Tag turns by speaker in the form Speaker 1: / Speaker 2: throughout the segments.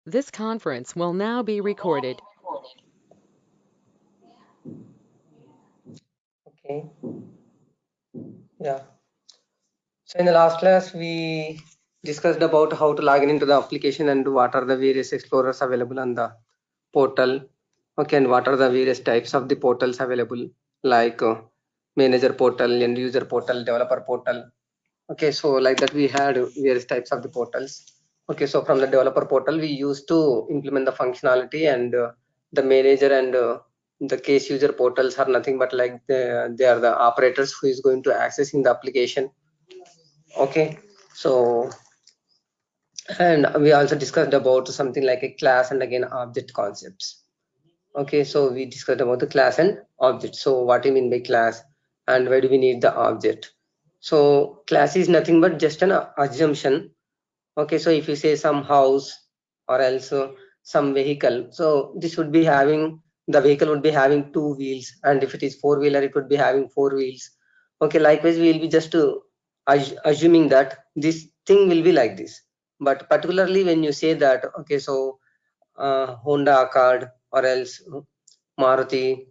Speaker 1: This conference will now be recorded.
Speaker 2: Okay, yeah. So in the last class, we discussed about how to log in into the application and what are the various explorers available on the portal. Okay, and what are the various types of the portals available, like manager portal, end user portal, developer portal. Okay, so like that we had various types of the portals. Okay, so from the developer portal, we used to implement the functionality, and the manager and the case user portals are nothing but like they are the operators who is going to access in the application. Okay, so and we also discussed about something like a class and again object concepts. Okay, so we discussed about the class and object. So what do you mean by class and why do we need the object? So class is nothing but just an assumption. Okay, so if you say some house or else some vehicle, so this would be having, the vehicle would be having two wheels, and if it is four-wheeler it would be having four wheels. Okay, likewise we will be just assuming that this thing will be like this. But particularly when you say that, okay, so Honda Accord or else Maruti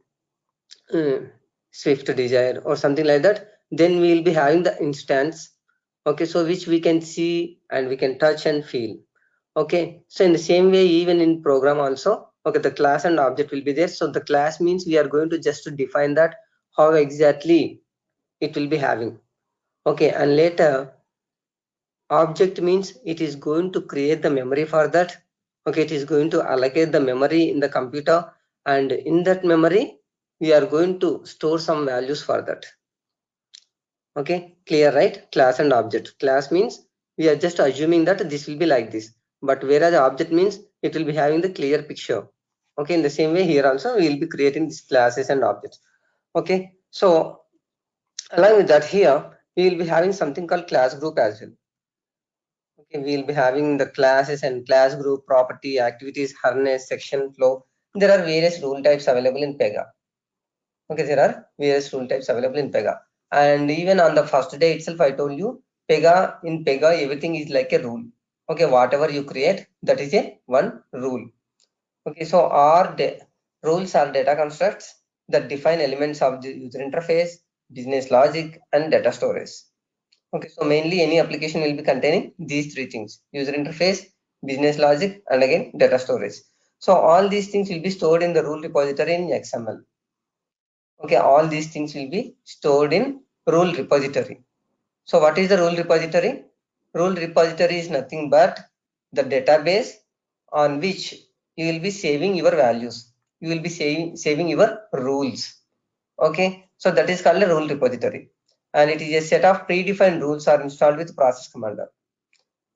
Speaker 2: uh, Swift Desire or something like that, then we will be having the instance. Okay, so which we can see and we can touch and feel. Okay, so in the same way, even in program also, okay, the class and object will be there. So the class means we are going to just to define that how exactly it will be having. Okay, and later object means it is going to create the memory for that. Okay, it is going to allocate the memory in the computer, and in that memory we are going to store some values for that. Okay, clear, right? Class and object. Class means we are just assuming that this will be like this, but whereas the object means it will be having the clear picture. Okay, in the same way here also we will be creating these classes and objects. Okay, so along with that, here we will be having something called class group as well. Okay, we'll be having the classes and class group, property, activities, harness, section, flow. There are various rule types available in Pega. Okay, there are various rule types available in Pega. And even on the first day itself, I told you, in Pega, everything is like a rule. Okay, whatever you create, that is a one rule. Okay, so rules are data constructs that define elements of the user interface, business logic, and data storage. Okay, so mainly any application will be containing these three things: user interface, business logic, and again data storage. So all these things will be stored in the rule repository in XML. Okay, all these things will be stored in rule repository. So what is the rule repository? Rule repository is nothing but the database on which you will be saving your values. You will be saving your rules. Okay, so that is called a rule repository, and it is a set of predefined rules are installed with process commander,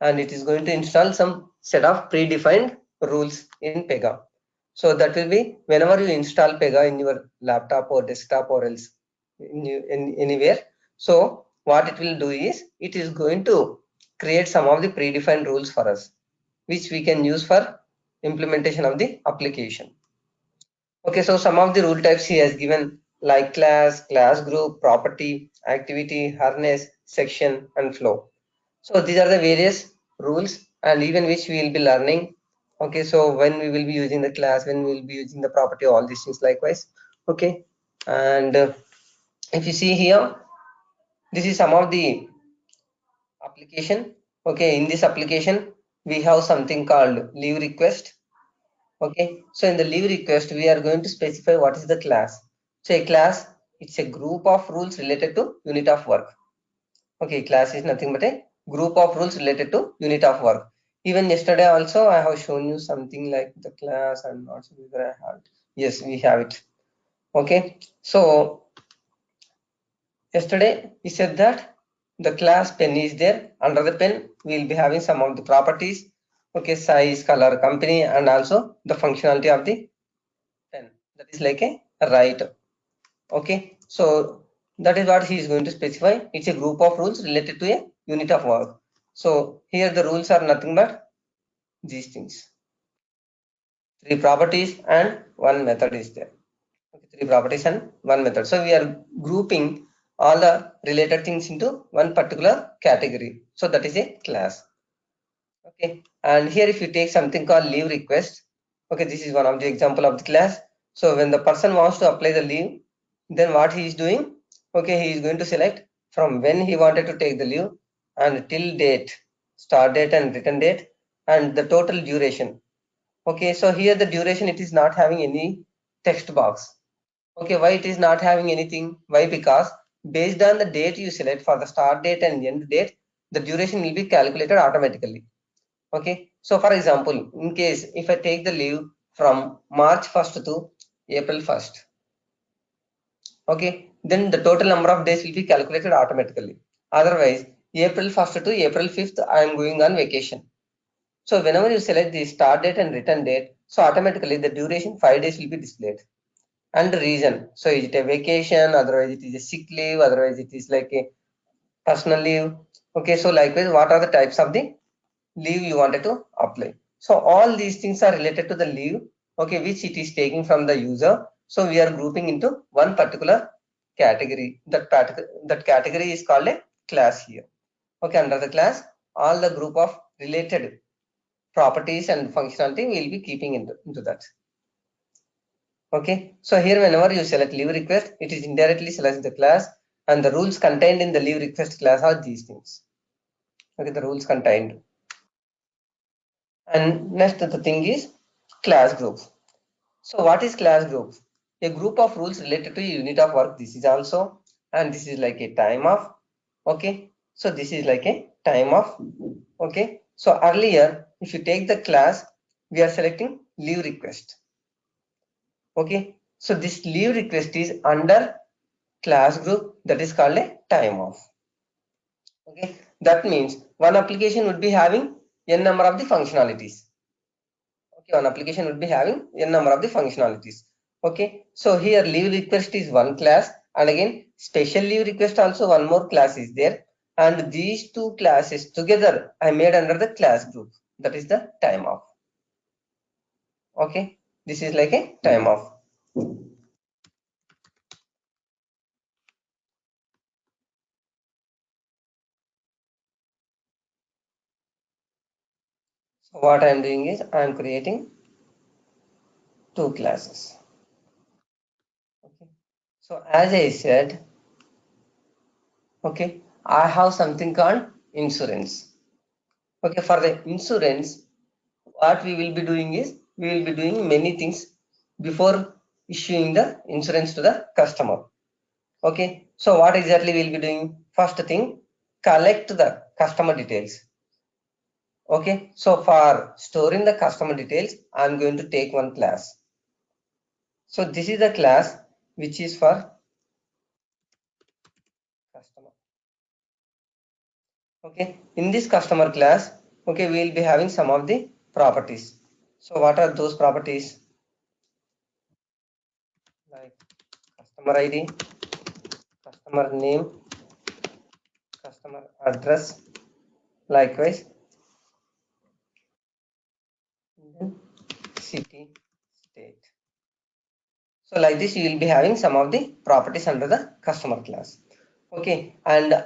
Speaker 2: and it is going to install some set of predefined rules in Pega. So that will be whenever you install Pega in your laptop or desktop or else in anywhere. So what it will do is it is going to create some of the predefined rules for us, which we can use for implementation of the application. Okay, so some of the rule types he has given like class, class group, property, activity, harness, section, and flow. So these are the various rules and even which we will be learning. Okay, so when we will be using the class, when we will be using the property, all these things likewise. Okay, and if you see here, this is some of the application. Okay, in this application, we have something called leave request. Okay, so in the leave request, we are going to specify what is the class. So a class, it's a group of rules related to unit of work. Okay, class is nothing but a group of rules related to unit of work. Even yesterday also, I have shown you something like the class. I'm not sure whether I have it. Yes, we have it. Okay, so yesterday we said that the class pen is there. Under the pen, we will be having some of the properties. Okay, size, color, company, and also the functionality of the pen. That is like a write. Okay, so that is what he is going to specify. It's a group of rules related to a unit of work. So here the rules are nothing but these things: three properties and one method is there. Okay, three properties and one method. So we are grouping all the related things into one particular category. So that is a class. Okay, and here if you take something called leave request, okay, this is one of the example of the class. So when the person wants to apply the leave, then what he is doing, okay, he is going to select from when he wanted to take the leave and till date, start date and return date, and the total duration. Okay, so here the duration, it is not having any text box. Okay, why it is not having anything? Why? Because based on the date you select for the start date and end date, the duration will be calculated automatically. Okay, so for example, in case if I take the leave from March 1st to April 1st, okay, then the total number of days will be calculated automatically. Otherwise, April 1st to April 5th, I am going on vacation. So whenever you select the start date and return date, so automatically the duration 5 days will be displayed. And the reason, so is it a vacation, otherwise it is a sick leave, otherwise it is like a personal leave. Okay, so likewise, what are the types of the leave you wanted to apply? So all these things are related to the leave, okay, which it is taking from the user. So we are grouping into one particular category. That category is called a class here. Okay, under the class, all the group of related properties and functionality we will be keeping into that. Okay, so here whenever you select leave request, it is indirectly select the class, and the rules contained in the leave request class are these things. Okay, the rules contained. And next the thing is class group. So what is class group? A group of rules related to a unit of work. This is also, and this is like a time off. Okay, so this is like a time off. Okay, so earlier if you take the class, we are selecting leave request. Okay, so this leave request is under class group, that is called a time off. Okay, that means one application would be having n number of the functionalities. Okay, one application would be having n number of the functionalities. Okay, so here leave request is one class, and again special leave request also one more class is there, and these two classes together I made under the class group, that is the time off. Okay, this is like a time off. So what I am doing is I am creating two classes. Okay, so as I said, okay, I have something called insurance. Okay, for the insurance, what we will be doing is we will be doing many things before issuing the insurance to the customer. Okay, so what exactly we will be doing? First thing, collect the customer details. Okay, so for storing the customer details, I am going to take one class. So this is the class which is for customer. Okay, in this customer class, okay, we will be having some of the properties. So what are those properties? Like customer ID, customer name, customer address, likewise city, state. So like this, you will be having some of the properties under the customer class. Okay, and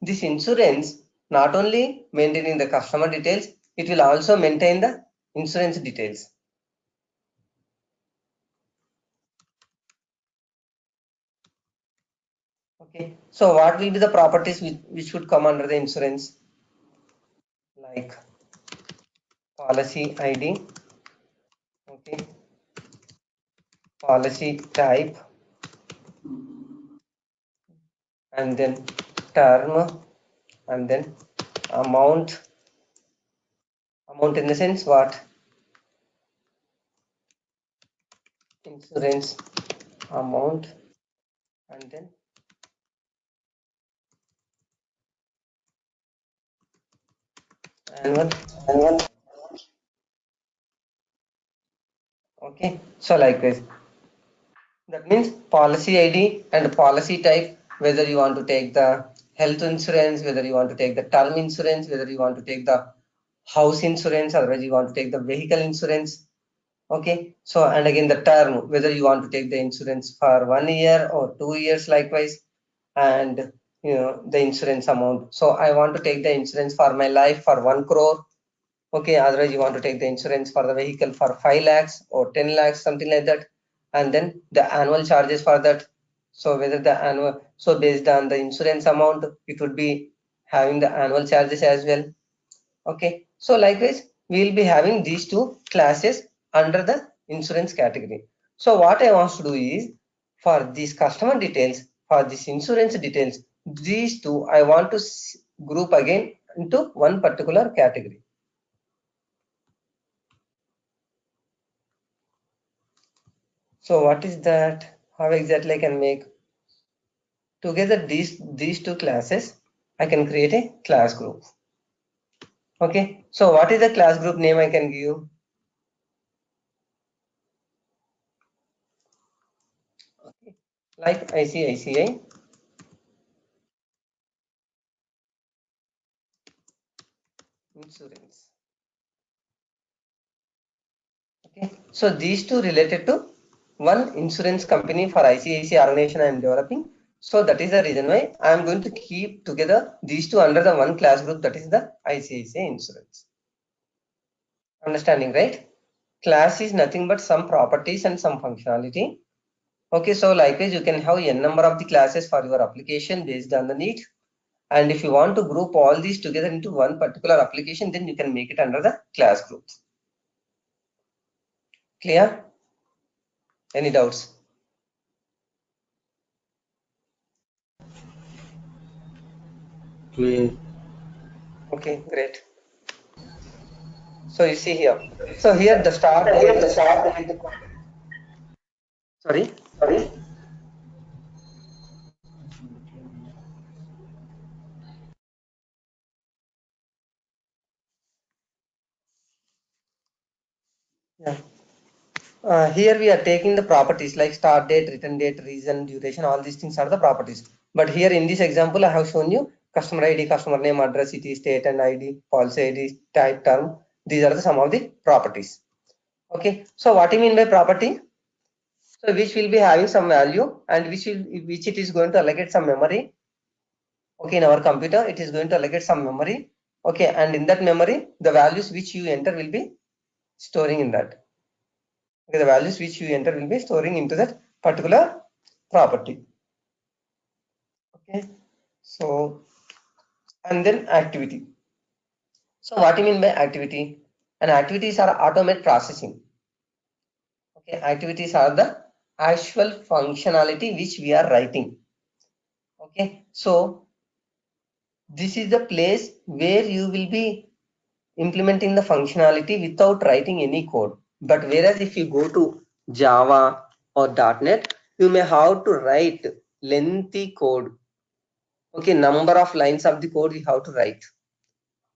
Speaker 2: this insurance not only maintaining the customer details, it will also maintain the insurance details. Okay, so what will be the properties which should come under the insurance? Like policy ID, okay, policy type, and then term, and then amount. Amount in the sense what? Insurance amount, and then annual. Okay, so likewise, that means policy ID and policy type, whether you want to take the health insurance, whether you want to take the term insurance, whether you want to take the house insurance, otherwise you want to take the vehicle insurance. Okay, so and again the term, whether you want to take the insurance for 1 year or 2 years, likewise, and the insurance amount. So I want to take the insurance for my life for 1 crore. Okay, otherwise you want to take the insurance for the vehicle for 5 lakhs or 10 lakhs, something like that, and then the annual charges for that. So whether the annual, so based on the insurance amount, it would be having the annual charges as well. Okay, so likewise we will be having these two classes under the insurance category. So what I want to do is, for these customer details, for this insurance details, these two I want to group again into one particular category. So what is that? How exactly I can make together these two classes? I can create a class group. Okay, so what is the class group name I can give you? Okay, like ICICI insurance. Okay, so these two related to one insurance company for ICICI organization I am developing. So that is the reason why I am going to keep together these two under the one class group, that is the ICICI insurance. Understanding, right? Class is nothing but some properties and some functionality. Okay, so likewise you can have n number of the classes for your application based on the need. And if you want to group all these together into one particular application, then you can make it under the class groups. Clear? Any doubts?
Speaker 3: Clear.
Speaker 2: Okay, great. So you see here. So here the start date. Sorry. Yeah. Here we are taking the properties like start date, return date, reason, duration, all these things are the properties. But here in this example, I have shown you customer ID, customer name, address, city, state, and ID, policy ID, type, term. These are the some of the properties. Okay. So what do you mean by property? So which will be having some value and which it is going to allocate some memory. Okay, in our computer, it is going to allocate some memory. Okay, and in that memory, the values which you enter will be storing in that. Okay, the values which you enter will be storing into that particular property. Okay, so and then activity. So what do you mean by activity? And activities are automate processing. Okay, activities are the actual functionality which we are writing. Okay, so this is the place where you will be implementing the functionality without writing any code. But whereas if you go to Java or .NET, you may have to write lengthy code. Okay, number of lines of the code you have to write.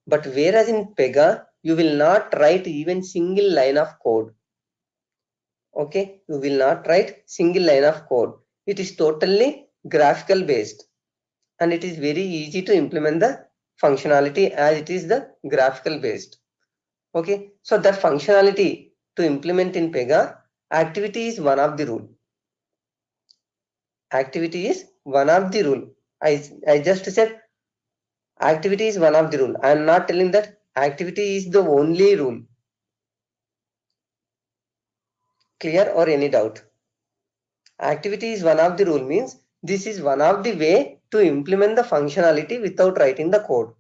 Speaker 2: But whereas in Pega, you will not write even single line of code. Okay, you will not write single line of code. It is totally graphical based, and it is very easy to implement the functionality as it is the graphical based. Okay, so that functionality to implement in Pega, activity is one of the rule. Activity is one of the rule. I just said activity is one of the rule. I am not telling that activity is the only rule. Clear or any doubt? Activity is one of the rule means this is one of the way to implement the functionality without writing the code.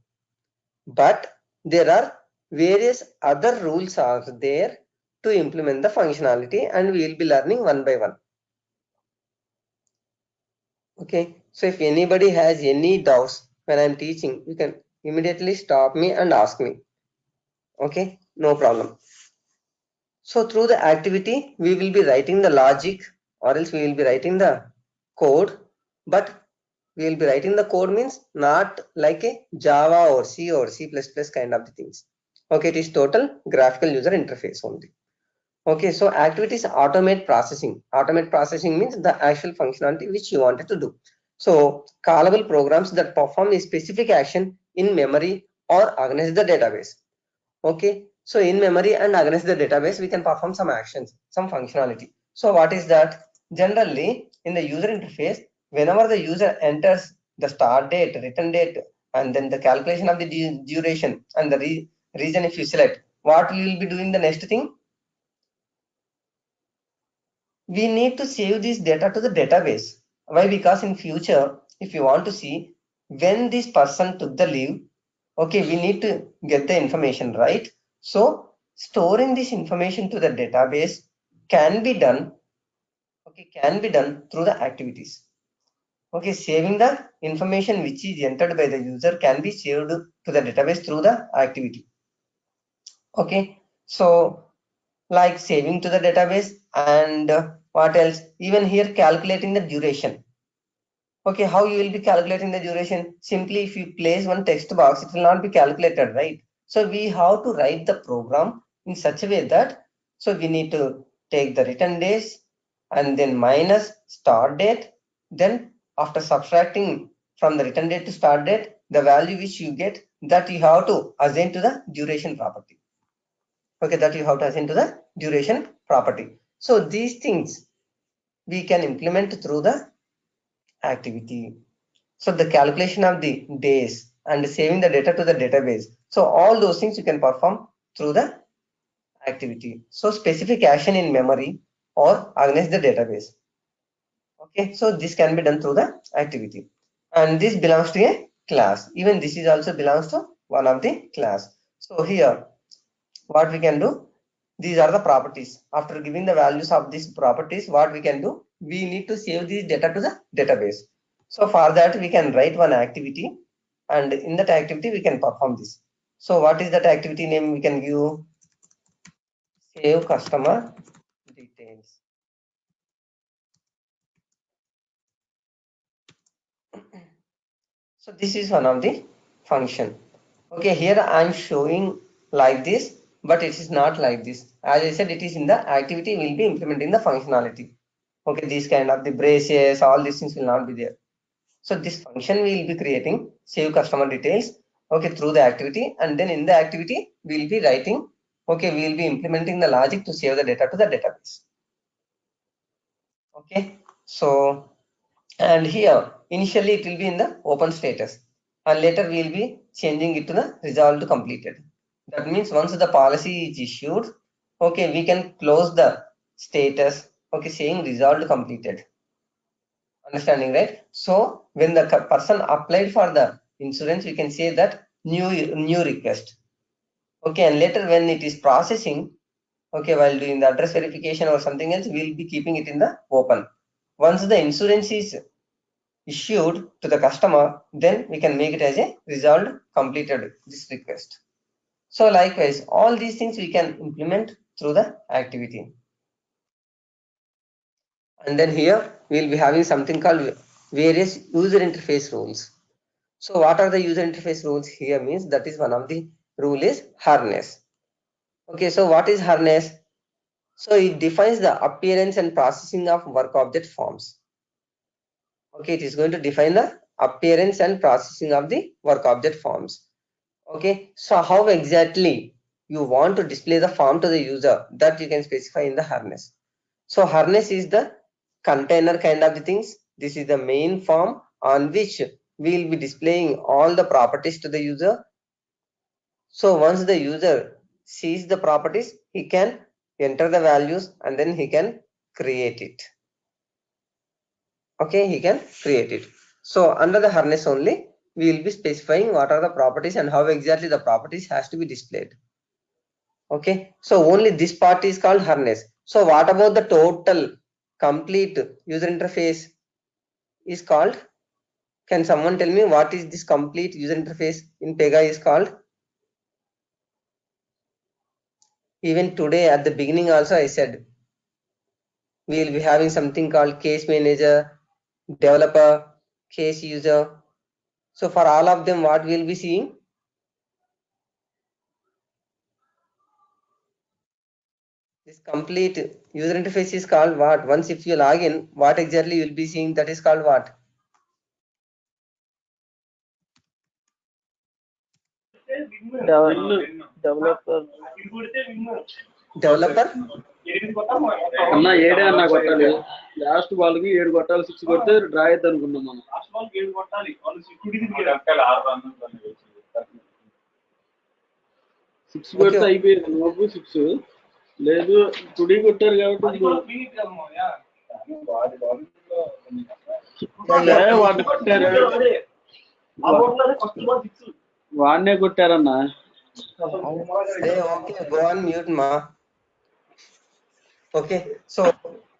Speaker 2: But there are various other rules are there to implement the functionality, and we will be learning one by one. Okay, so if anybody has any doubts when I'm teaching, you can immediately stop me and ask me. Okay, no problem. So through the activity, we will be writing the logic, or else we will be writing the code, but we will be writing the code means not like a Java or C or C++ kind of the things. Okay, it is total graphical user interface only. Okay, so activities automate processing. Automate processing means the actual functionality which you wanted to do. So callable programs that perform a specific action in memory or against the database. Okay, so in memory and against the database, we can perform some actions, some functionality. So what is that? Generally, in the user interface, whenever the user enters the start date, return date, and then the calculation of the duration and the reason if you select, what we will be doing the next thing? We need to save this data to the database. Why? Because in future, if you want to see when this person took the leave, okay, we need to get the information, right? So storing this information to the database can be done, okay, can be done through the activities. Okay, saving the information which is entered by the user can be saved to the database through the activity. Okay, so like saving to the database, and what else? Even here calculating the duration. Okay, how you will be calculating the duration? Simply if you place one text box, it will not be calculated, right? So we have to write the program in such a way that, so we need to take the return days and then minus start date. Then after subtracting from the return date to start date, the value which you get, that you have to assign to the duration property. Okay, that you have to assign to the duration property. So these things we can implement through the activity. So the calculation of the days and saving the data to the database. So all those things you can perform through the activity. So specific action in memory or against the database. Okay, so this can be done through the activity. And this belongs to a class. Even this is also belongs to one of the class. So here, what we can do, these are the properties. After giving the values of these properties, what we can do, we need to save these data to the database. So for that we can write one activity, and in that activity we can perform this. So what is that activity name? We can give save customer details. So this is one of the function. Okay, here I am showing like this, but it is not like this. As I said, it is in the activity will be implementing the functionality. Okay, these kind of the braces, all these things will not be there. So this function we will be creating save customer details, okay, through the activity, and then in the activity we will be writing, okay, we will be implementing the logic to save the data to the database. Okay, so and here initially it will be in the open status, and later we will be changing it to the resolved completed. That means once the policy is issued, okay, we can close the status, okay, saying resolved completed. Understanding, right? So when the person applied for the insurance, we can say that new request. Okay, and later when it is processing, okay, while doing the address verification or something else, we'll be keeping it in the open. Once the insurance is issued to the customer, then we can make it as a resolved completed this request. So likewise, all these things we can implement through the activity. And then here we'll be having something called various user interface rules. So what are the user interface rules here? Means that is one of the rule is harness. Okay, so what is harness? So it defines the appearance and processing of work object forms. Okay, it is going to define the appearance and processing of the work object forms. Okay, so how exactly you want to display the form to the user, that you can specify in the harness. So harness is the container kind of the things. This is the main form on which we will be displaying all the properties to the user. So once the user sees the properties, he can enter the values and then he can create it. Okay, he can create it. So under the harness only, we will be specifying what are the properties and how exactly the properties has to be displayed. Okay, so only this part is called harness. So what about the total complete user interface is called? Can someone tell me what is this complete user interface in Pega is called? Even today at the beginning also I said we will be having something called case manager, developer, case user. So for all of them, what we will be seeing? This complete user interface is called what? Once if you log in, what exactly you will be seeing, that is called what?
Speaker 3: Developer.
Speaker 2: Developer?
Speaker 3: అన్న ఏడే అన్న కొట్టాలి last వాళ్ళకి 7 కొట్టాలి 6 కొడితే draw అయితే అనుకున్నాం మనం 6 కొడితే
Speaker 2: Okay.
Speaker 3: అయిపోయేది నోబు 6 లేదు 2D కొట్టారు కాబట్టి వాడిని కొట్టారు వాడినే కొట్టారన్నా
Speaker 2: Say, okay, go on mute, ma. Okay, so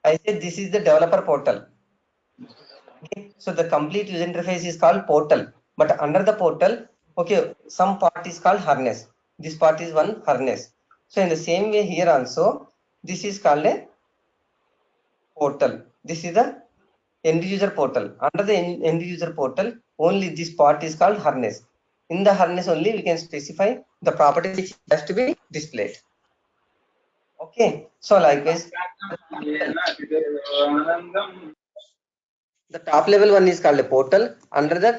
Speaker 2: I said this is the developer portal. Okay, so the complete user interface is called portal, but under the portal, okay, some part is called harness. This part is one harness. So in the same way here also, this is called a portal. This is the end user portal. Under the end user portal, only this part is called harness. In the harness only we can specify the property which has to be displayed. Okay, so likewise the top level one is called a portal. Under that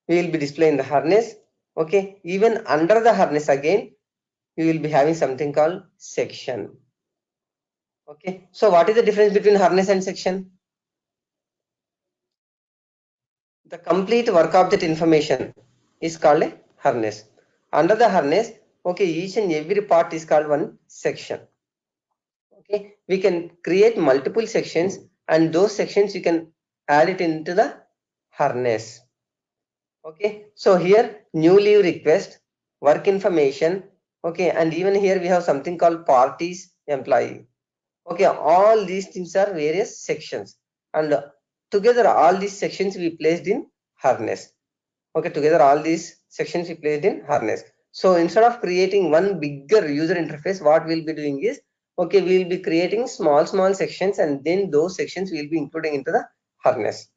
Speaker 2: we will be displaying the harness. Okay, even under the harness again we will be having something called section. Okay, so what is the difference between harness and section? The complete work object information is called a harness. Under the harness, okay, each and every part is called one section. Okay, we can create multiple sections and those sections you can add it into the harness. Okay, so here new leave request, work information, okay, and even here we have something called parties employee. Okay, all these things are various sections and together all these sections we placed in harness. Okay, together all these sections we placed in harness. So instead of creating one bigger user interface, what we'll be doing is, okay, we will be creating small sections and then those sections we will be including into the harness.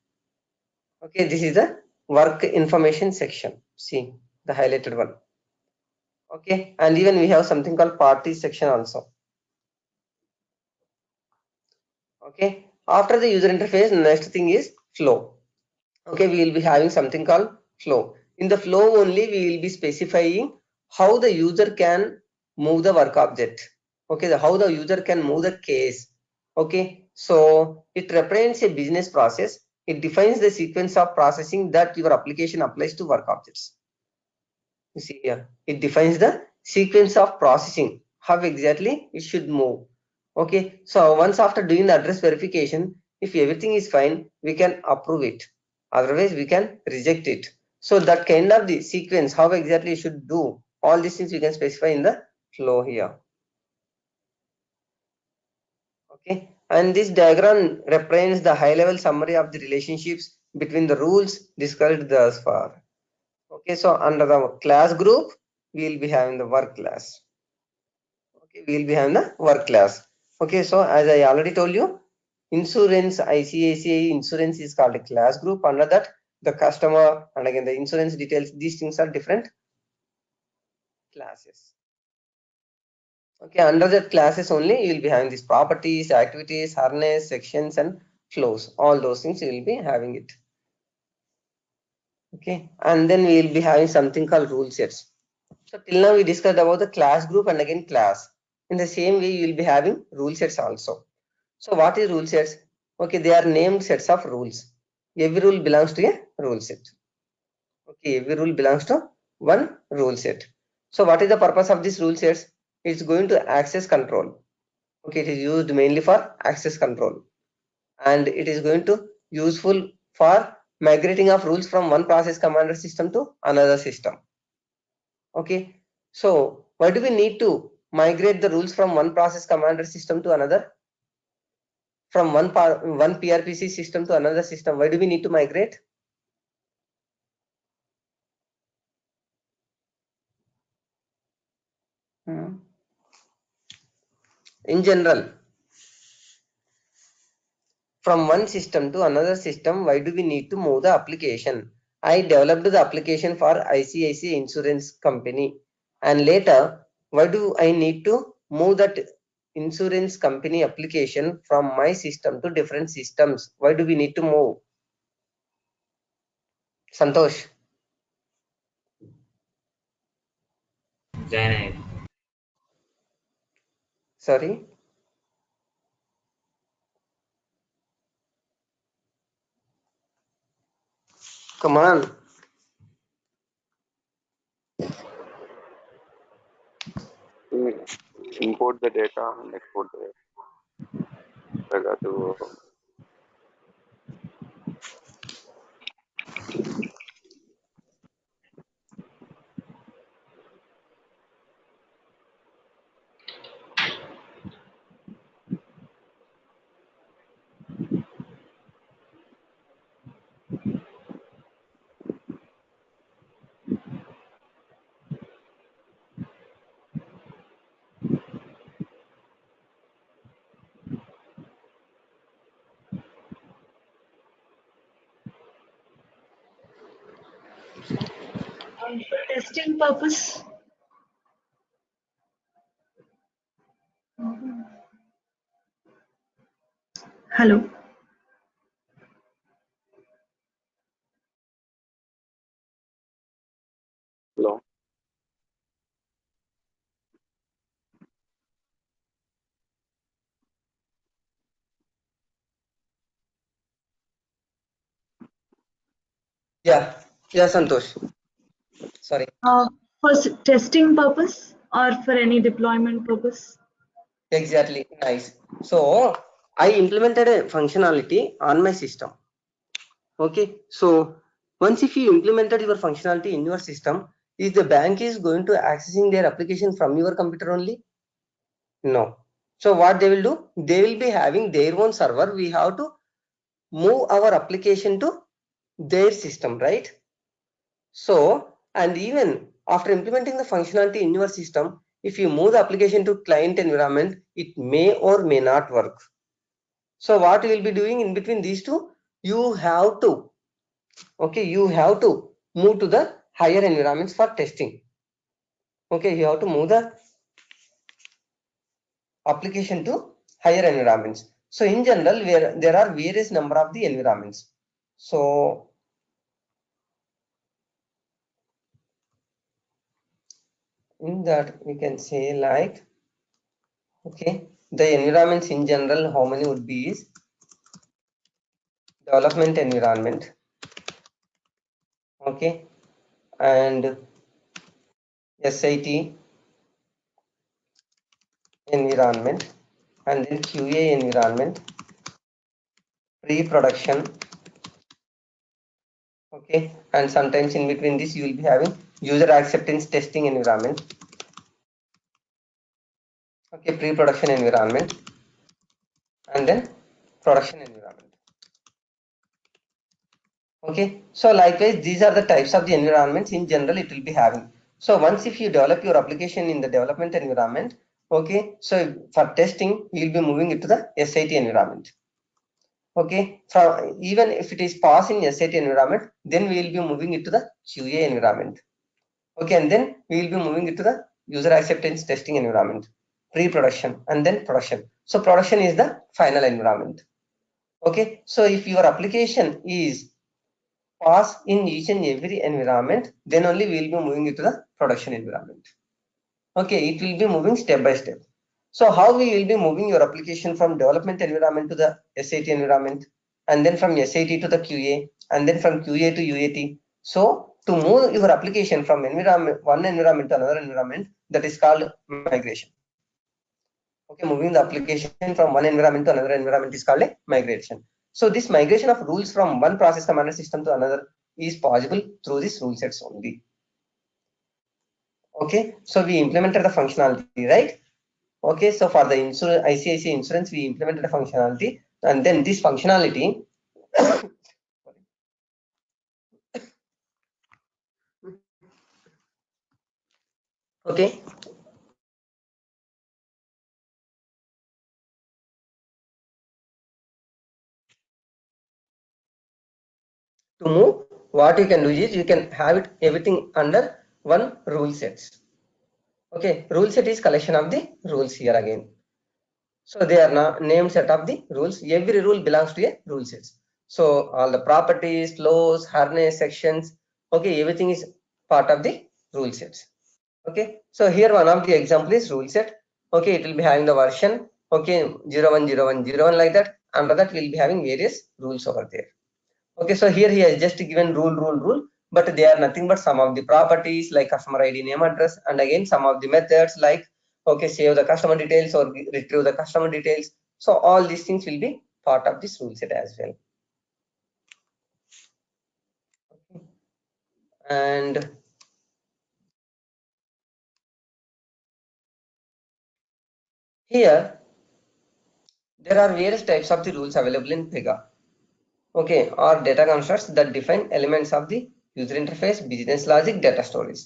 Speaker 2: Okay, this is the work information section. See the highlighted one. Okay, and even we have something called parties section also. Okay, after the user interface, next thing is flow. Okay, we will be having something called flow. In the flow only we will be specifying how the user can move the work object. Okay, how the user can move the case. Okay, so it represents a business process. It defines the sequence of processing that your application applies to work objects. You see here, it defines the sequence of processing, how exactly it should move. Okay, so once after doing the address verification, if everything is fine, we can approve it, otherwise we can reject it. So that kind of the sequence, how exactly you should do, all these things we can specify in the flow here. Okay, and this diagram represents the high level summary of the relationships between the rules described thus far. Okay, so under the class group we will be having the work class. Okay, we will be having the work class. Okay, so as I already told you, insurance, ICICI insurance is called a class group. Under that the customer and again the insurance details, these things are different classes. Okay, under that classes only you will be having these properties, activities, harness, sections and flows. All those things you will be having it. Okay, and then we will be having something called rule sets. So till now we discussed about the class group and again class. In the same way you will be having rule sets also. So what is rule sets? Okay, they are named sets of rules. Every rule belongs to a rule set. Okay, every rule belongs to one rule set. So what is the purpose of these rule sets? It's going to access control. Okay, it is used mainly for access control, and it is going to useful for migrating of rules from one process commander system to another system. Okay, so why do we need to migrate the rules from one process commander system to another? From one PRPC system to another system, why do we need to migrate? In general, from one system to another system, why do we need to move the application? I developed the application for ICICI insurance company, and later why do I need to move that insurance company application from my system to different systems? Why do we need to move? Santosh. Sorry. Come on.
Speaker 4: import the data and export the data to
Speaker 5: Testing purpose. Hello.
Speaker 4: Hello.
Speaker 2: Yeah, Santosh. Sorry.
Speaker 5: For testing purpose or for any deployment purpose?
Speaker 2: Exactly. Nice. So I implemented a functionality on my system. Okay. So once if you implemented your functionality in your system, is the bank is going to accessing their application from your computer only? No. So what they will do? They will be having their own server. We have to move our application to their system, right? So, and even after implementing the functionality in your system, if you move the application to client environment, it may or may not work. So what you will be doing in between these two, you have to, okay, you have to move to the higher environments for testing. Okay, you have to move the application to higher environments. So in general, where there are various number of the environments. So in that we can say like, okay, the environments in general, how many would be is development environment, okay, and SIT environment, and then QA environment, pre-production, okay, and sometimes in between this you will be having user acceptance testing environment, okay, pre-production environment, and then production environment. Okay, so likewise these are the types of the environments in general it will be having. So once if you develop your application in the development environment, okay, so for testing you will be moving it to the SIT environment. Okay, so even if it is passed in SIT environment, then we will be moving it to the QA environment. Okay, and then we will be moving it to the user acceptance testing environment, pre-production, and then production. So production is the final environment. Okay, so if your application is pass in each and every environment, then only we will be moving it to the production environment. Okay, it will be moving step by step. So how we will be moving your application from development environment to the SIT environment, and then from SIT to the QA, and then from QA to UAT. So to move your application from environment, one environment to another environment, that is called migration. Okay, moving the application from one environment to another environment is called a migration. So this migration of rules from one process commander system to another is possible through this rule sets only. Okay, so we implemented the functionality, right? Okay, so for the ICICI insurance, we implemented a functionality, and then this functionality okay, to move, what you can do is you can have it everything under one rule sets. Okay, rule set is collection of the rules here again. So they are now named set of the rules. Every rule belongs to a rule sets. So all the properties, flows, harness, sections, okay, everything is part of the rule sets. Okay, so here one of the example is rule set. Okay, it will be having the version, okay, 010101 like that. Under that we'll be having various rules over there. Okay, so here he has just given rule, but they are nothing but some of the properties like customer ID, name, address, and again some of the methods like, okay, save the customer details or retrieve the customer details. So all these things will be part of this rule set as well. Okay. And here there are various types of the rules available in Pega. Okay, or data constructs that define elements of the user interface, business logic, data storage.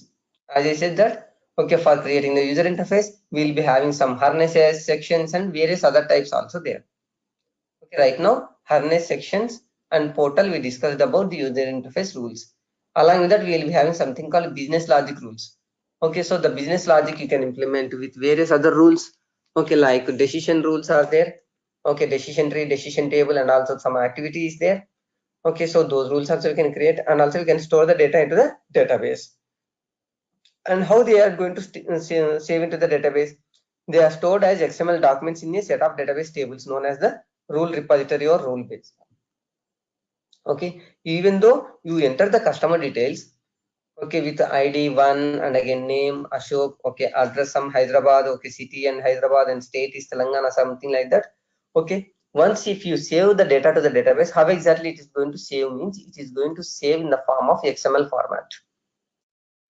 Speaker 2: As I said that, okay, for creating the user interface, we'll be having some harnesses, sections, and various other types also there. Okay, right now, harness, sections, and portal, we discussed about the user interface rules. Along with that, we will be having something called business logic rules. Okay, so the business logic you can implement with various other rules. Okay, like decision rules are there. Okay, decision tree, decision table, and also some activity is there. Okay, so those rules also we can create, and also we can store the data into the database. And how they are going to save into the database? They are stored as XML documents in a set of database tables known as the rule repository or rule base. Okay, even though you enter the customer details, okay, with ID 1 and again name Ashok, okay, address some Hyderabad, okay, city and Hyderabad and state is Telangana, something like that. Okay, once if you save the data to the database, how exactly it is going to save means it is going to save in the form of XML format.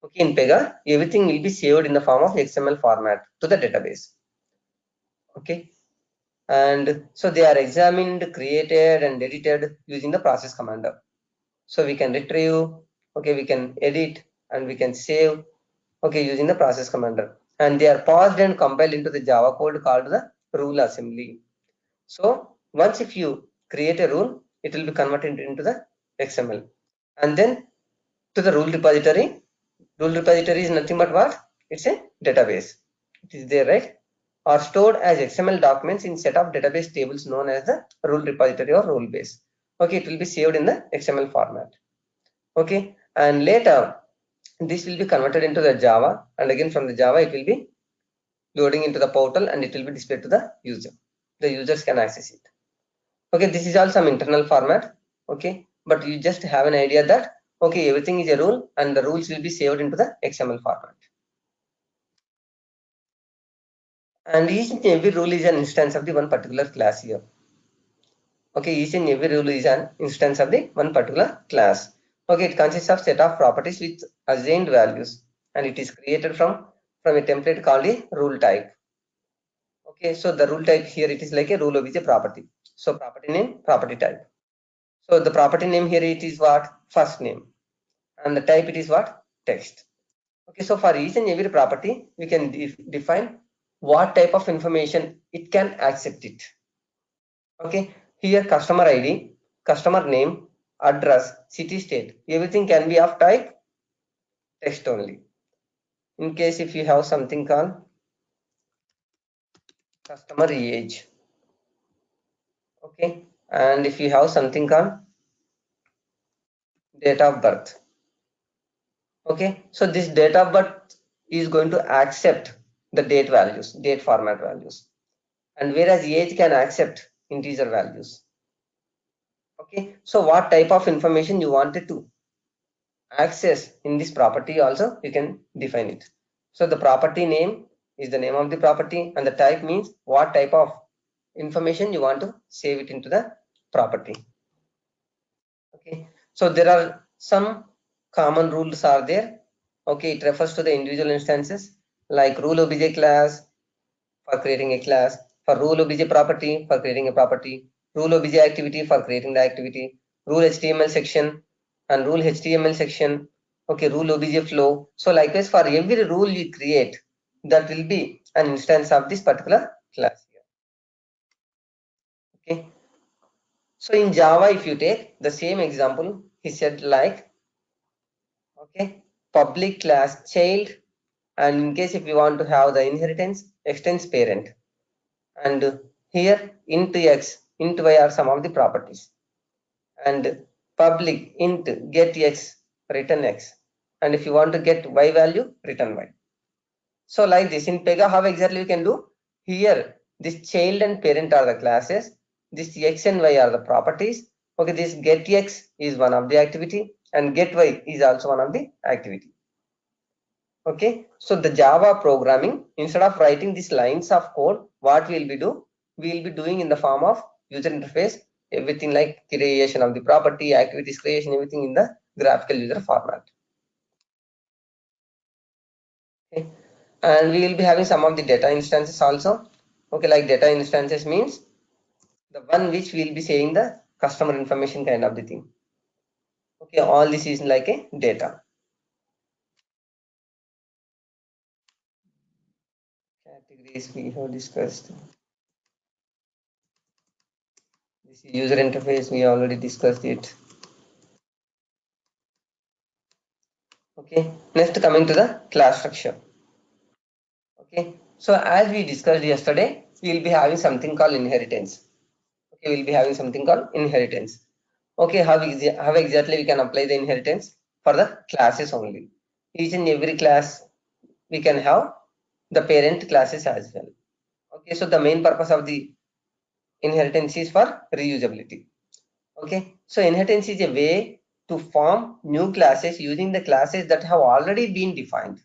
Speaker 2: Okay, in Pega, everything will be saved in the form of XML format to the database. Okay, and so they are examined, created, and edited using the process commander. So we can retrieve, okay, we can edit, and we can save, okay, using the process commander. And they are parsed and compiled into the Java code called the rule assembly. So once if you create a rule, it will be converted into the XML. And then to the rule repository. Rule repository is nothing but what? It's a database. It is there, right? Are stored as XML documents in set of database tables known as the rule repository or rule base. Okay, it will be saved in the XML format. Okay, and later this will be converted into the Java, and again from the Java it will be loading into the portal and it will be displayed to the user. The users can access it. Okay, this is all some internal format. Okay, but you just have an idea that okay, everything is a rule and the rules will be saved into the XML format. And each and every rule is an instance of the one particular class here. Okay, each and every rule is an instance of the one particular class. Okay, it consists of set of properties with assigned values, and it is created from a template called a rule type. Okay, so the rule type here, it is like a rule obj property. So property name, property type. So the property name here, it is what? First name, and the type it is what? Text. Okay, so for each and every property, we can define what type of information it can accept it. Okay, here customer ID, customer name, address, city, state, everything can be of type text only. In case if you have something called customer age, okay, and if you have something called date of birth, okay, so this date of birth is going to accept the date values, date format values, and whereas age can accept integer values. Okay, so what type of information you wanted to access in this property also you can define it. So the property name is the name of the property, and the type means what type of information you want to save it into the property. Okay, so there are some common rules are there. Okay, it refers to the individual instances like rule obj class for creating a class, for rule obj property for creating a property, rule obj activity for creating the activity, rule HTML section and rule HTML section. Okay, rule obj flow. So likewise for every rule you create, that will be an instance of this particular class here. Okay, so in Java, if you take the same example, he said like, okay, public class child, and in case if you want to have the inheritance, extends parent, and here int x, int y are some of the properties, and public int get x, return x, and if you want to get y value, return y. So like this in Pega, how exactly you can do? Here this child and parent are the classes, this x and y are the properties. Okay, this get x is one of the activity and get y is also one of the activity. Okay, so the Java programming, instead of writing these lines of code, what we will be doing in the form of user interface, everything like creation of the property, activities creation, everything in the graphical user format. Okay, and we will be having some of the data instances also. Okay, like data instances means the one which we will be saying the customer information kind of the thing. Okay, all this is like a data. Categories we have discussed. This is user interface, we already discussed it. Okay, next coming to the class structure. Okay, so as we discussed yesterday, we will be having something called inheritance. Okay, we will be having something called inheritance. Okay, how exactly we can apply the inheritance? For the classes only. Each and every class we can have the parent classes as well. Okay, so the main purpose of the inheritance is for reusability. Okay, so inheritance is a way to form new classes using the classes that have already been defined,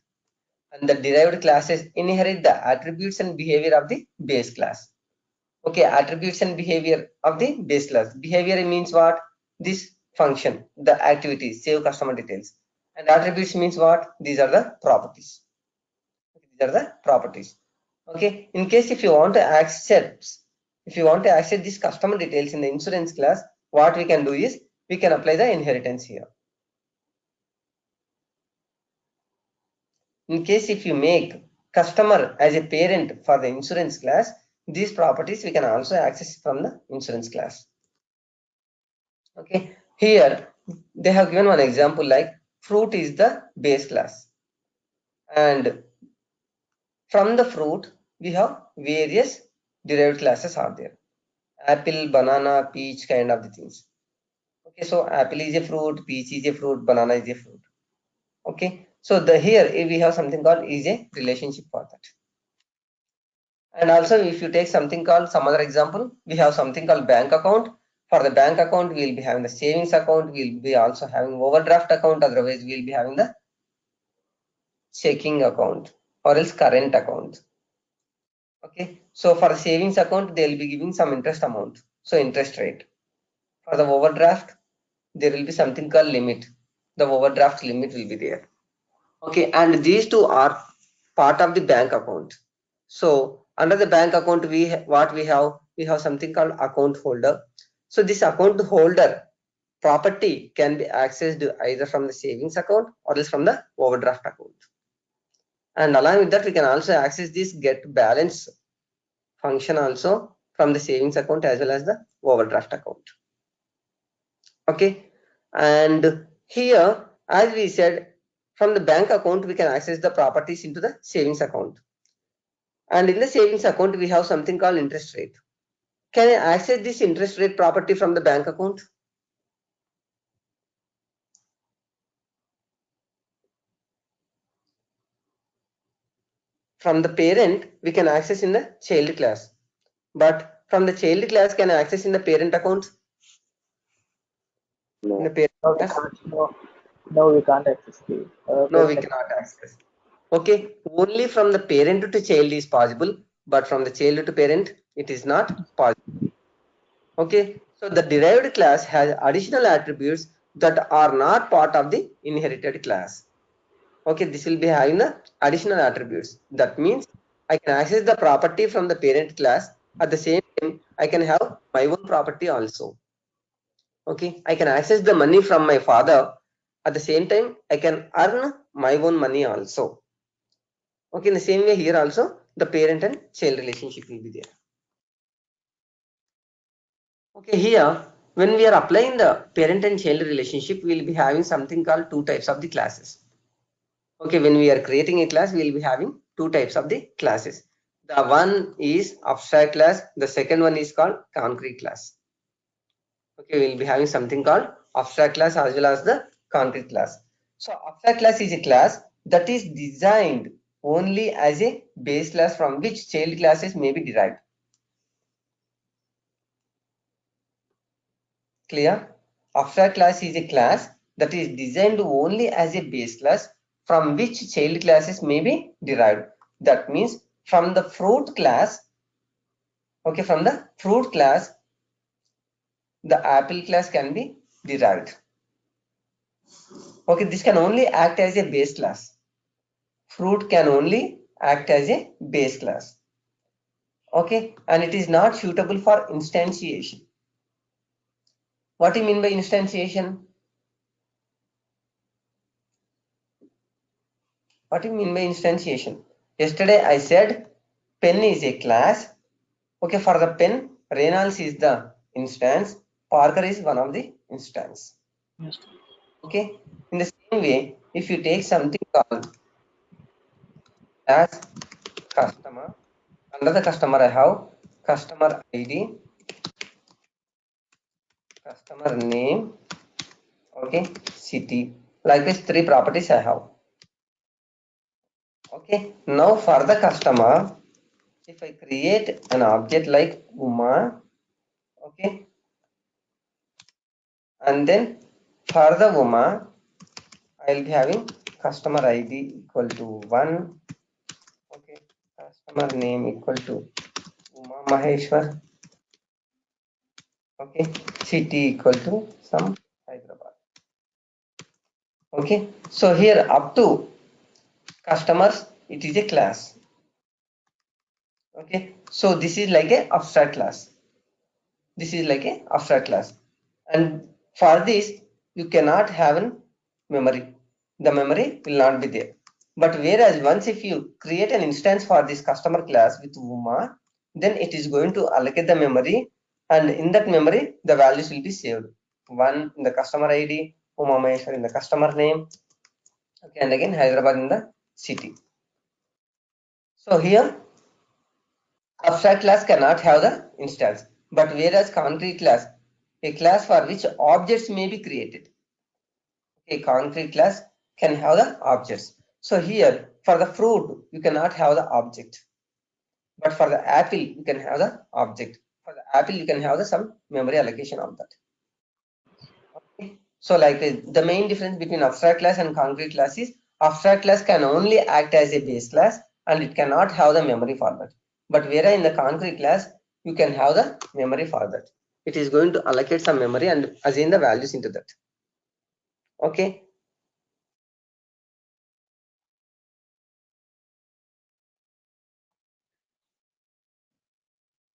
Speaker 2: and the derived classes inherit the attributes and behavior of the base class. Okay, attributes and behavior of the base class. Behavior means what? This function, the activities, save customer details. And attributes means what? These are the properties. These are the properties. Okay, in case if you want to access this customer details in the insurance class, what we can do is we can apply the inheritance here. In case if you make customer as a parent for the insurance class, these properties we can also access from the insurance class. Okay, here they have given one example like fruit is the base class, and from the fruit we have various derived classes are there. Apple, banana, peach kind of the things. Okay, so apple is a fruit, peach is a fruit, banana is a fruit. Okay, so here we have something called is a relationship for that. And also if you take something called some other example, we have something called bank account. For the bank account, we will be having the savings account, we will be also having overdraft account, otherwise we will be having the checking account or else current account. Okay, so for the savings account, they will be giving some interest amount, so interest rate. For the overdraft, there will be something called limit. The overdraft limit will be there. Okay, and these two are part of the bank account. So under the bank account, we have something called account holder. So this account holder property can be accessed either from the savings account or else from the overdraft account. And along with that, we can also access this get balance function also from the savings account as well as the overdraft account. Okay, and here as we said, from the bank account we can access the properties into the savings account, and in the savings account we have something called interest rate. Can I access this interest rate property from the bank account? From the parent we can access in the child class, but from the child class can I access in the parent account? In the parent class?
Speaker 6: No, we can't access the.
Speaker 2: No, we cannot access. Okay, only from the parent to child is possible, but from the child to parent it is not possible. Okay, so the derived class has additional attributes that are not part of the inherited class. Okay, this will be having the additional attributes. That means I can access the property from the parent class. At the same time, I can have my own property also. Okay, I can access the money from my father. At the same time, I can earn my own money also. Okay, in the same way here also, the parent and child relationship will be there. Okay, here when we are applying the parent and child relationship, we will be having something called two types of the classes. Okay, when we are creating a class, we will be having two types of the classes. The one is abstract class, the second one is called concrete class. Okay, we will be having something called abstract class as well as the concrete class. So abstract class is a class that is designed only as a base class from which child classes may be derived. Clear? Abstract class is a class that is designed only as a base class from which child classes may be derived. That means from the fruit class, okay, from the fruit class, the apple class can be derived. Okay, this can only act as a base class. Fruit can only act as a base class. Okay, and it is not suitable for instantiation. What do you mean by instantiation? What do you mean by instantiation? Yesterday I said pen is a class. Okay, for the pen, Reynolds is the instance, Parker is one of the instance.
Speaker 6: Yes.
Speaker 2: Okay, in the same way, if you take something called as customer, under the customer I have customer ID, customer name, okay, city. Like this, 3 properties I have. Okay, now for the customer, if I create an object like Uma, okay, and then for the Uma, I will be having customer ID equal to 1, okay, customer name equal to Uma Maheshwar, okay, city equal to some Hyderabad. Okay, so here up to customers, it is a class. Okay, so this is like a abstract class. This is like a abstract class, and for this you cannot have a memory. The memory will not be there. But whereas once if you create an instance for this customer class with Uma, then it is going to allocate the memory, and in that memory the values will be saved. 1 in the customer ID, Uma Maheshwar in the customer name, okay, and again Hyderabad in the city. So here abstract class cannot have the instance, but whereas concrete class, a class for which objects may be created. A concrete class can have the objects. So here for the fruit you cannot have the object, but for the apple you can have the object. For the apple you can have the some memory allocation of that. Okay. So like the main difference between abstract class and concrete class is abstract class can only act as a base class and it cannot have the memory for that. But whereas in the concrete class you can have the memory for that. It is going to allocate some memory and assign the values into that. Okay.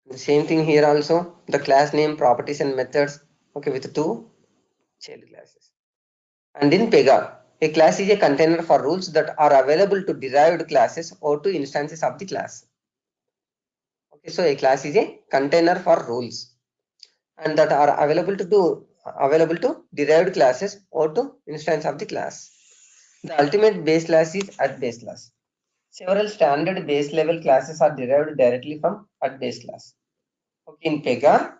Speaker 2: The same thing here also, the class name, properties and methods, okay, with 2 child classes. And in Pega, a class is a container for rules that are available to derived classes or to instances of the class. Okay, so a class is a container for rules and that are available to derived classes or to instance of the class. The ultimate base class is at base class. Several standard base level classes are derived directly from at base class. Okay, in Pega,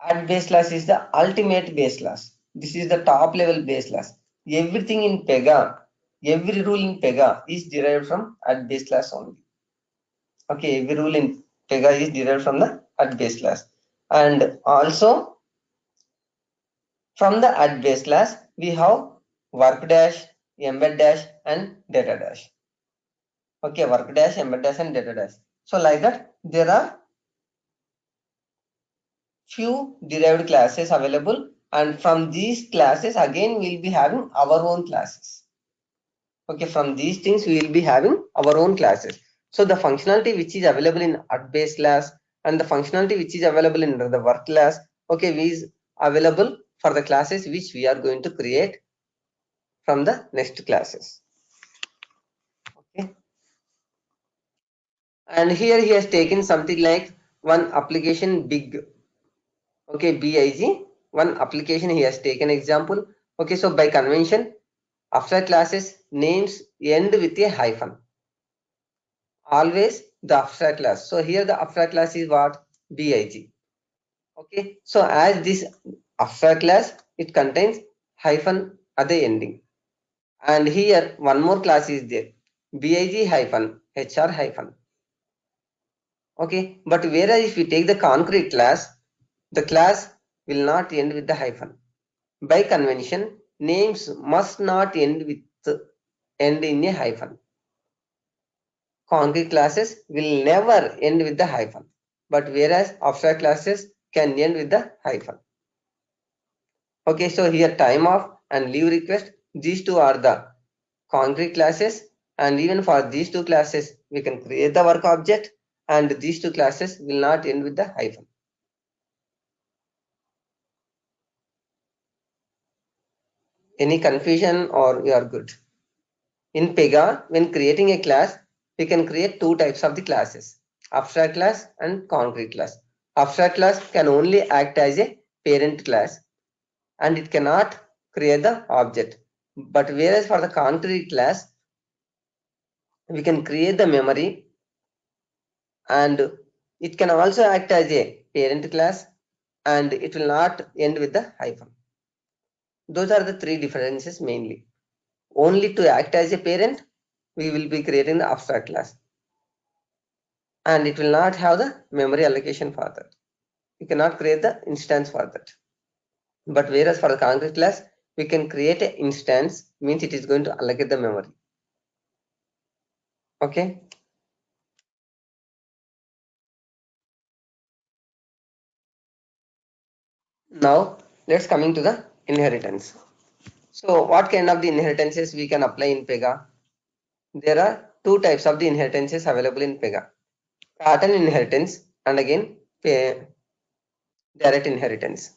Speaker 2: at base class is the ultimate base class. This is the top level base class. Everything in Pega, every rule in Pega is derived from at base class only. Okay, every rule in Pega is derived from the at base class. And also from the at base class, we have work dash, embed dash, and data dash. Okay, work dash, embed dash, and data dash. So like that, there are few derived classes available, and from these classes again we'll be having our own classes. Okay, from these things we will be having our own classes. So the functionality which is available in at base class and the functionality which is available in the work class, okay, is available for the classes which we are going to create from the next classes. Okay, and here he has taken something like one application big. Okay, BIG, one application he has taken example. Okay, so by convention, abstract classes names end with a hyphen. Always the abstract class. So here the abstract class is what? BIG. Okay, so as this abstract class, it contains hyphen at the ending. And here one more class is there. BIG hyphen HR hyphen. Okay, but whereas if you take the concrete class, the class will not end with the hyphen. By convention, names must not end with end in a hyphen. Concrete classes will never end with the hyphen, but whereas abstract classes can end with the hyphen. Okay, so here time off and leave request, these two are the concrete classes, and even for these two classes we can create the work object, and these two classes will not end with the hyphen. Any confusion or you are good? In Pega, when creating a class, we can create two types of the classes, abstract class and concrete class. Abstract class can only act as a parent class and it cannot create the object. But whereas for the concrete class, we can create the memory and it can also act as a parent class and it will not end with the hyphen. Those are the three differences mainly. Only to act as a parent, we will be creating the abstract class. And it will not have the memory allocation for that. You cannot create the instance for that. But whereas for the concrete class, we can create an instance, means it is going to allocate the memory. Okay. Now let's coming to the inheritance. So what kind of the inheritances we can apply in Pega? There are two types of the inheritances available in Pega. Pattern inheritance and again direct inheritance.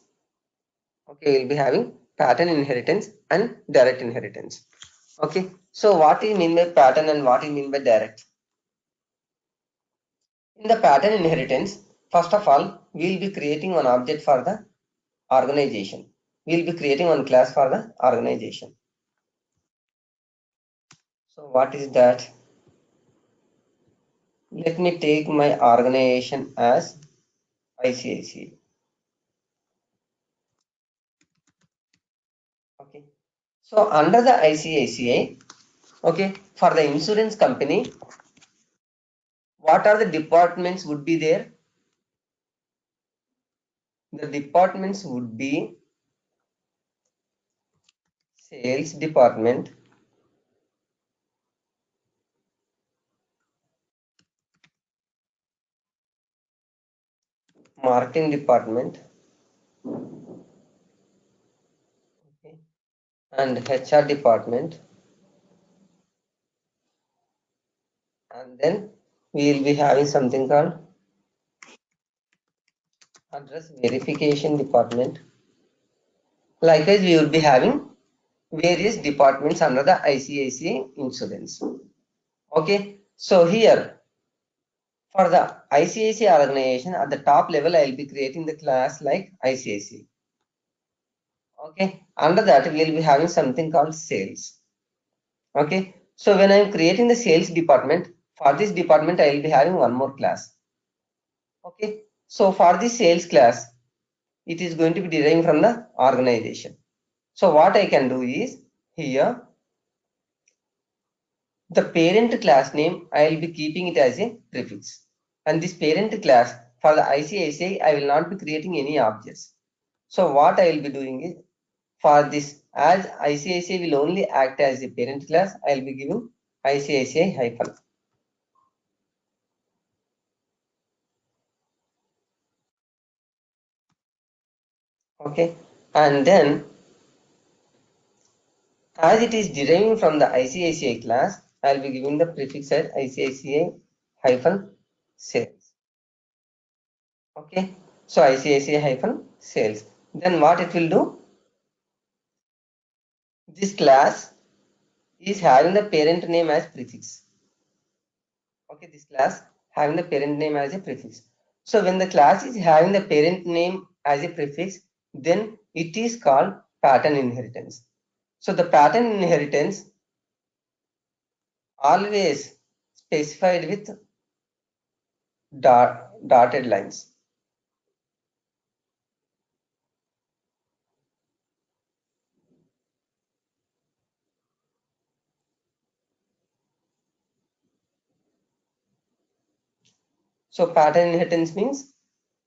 Speaker 2: Okay, we'll be having pattern inheritance and direct inheritance. Okay, so what do you mean by pattern and what do you mean by direct? In the pattern inheritance, first of all, we'll be creating one object for the organization. We'll be creating one class for the organization. So what is that? Let me take my organization as ICICI. Okay. So under the ICICI, okay, for the insurance company, what are the departments would be there? The departments would be sales department, marketing department, okay, and HR department, and then we will be having something called address verification department. Likewise, we will be having various departments under the ICICI insurance. Okay, so here for the ICICI organization at the top level, I will be creating the class like ICICI. Okay, under that we will be having something called sales. Okay, so when I am creating the sales department, for this department I will be having one more class. Okay, so for the sales class, it is going to be deriving from the organization. So what I can do is here the parent class name I will be keeping it as a prefix, and this parent class for the ICICI I will not be creating any objects. So what I will be doing is for this, as ICICI will only act as a parent class, I will be giving ICICI hyphen. Okay, and then as it is deriving from the ICICI class, I will be giving the prefix as ICICI hyphen sales. Okay, so ICICI hyphen sales. Then what it will do? This class is having the parent name as prefix. Okay, this class having the parent name as a prefix. So when the class is having the parent name as a prefix, then it is called pattern inheritance. So the pattern inheritance always specified with dotted lines. So pattern inheritance means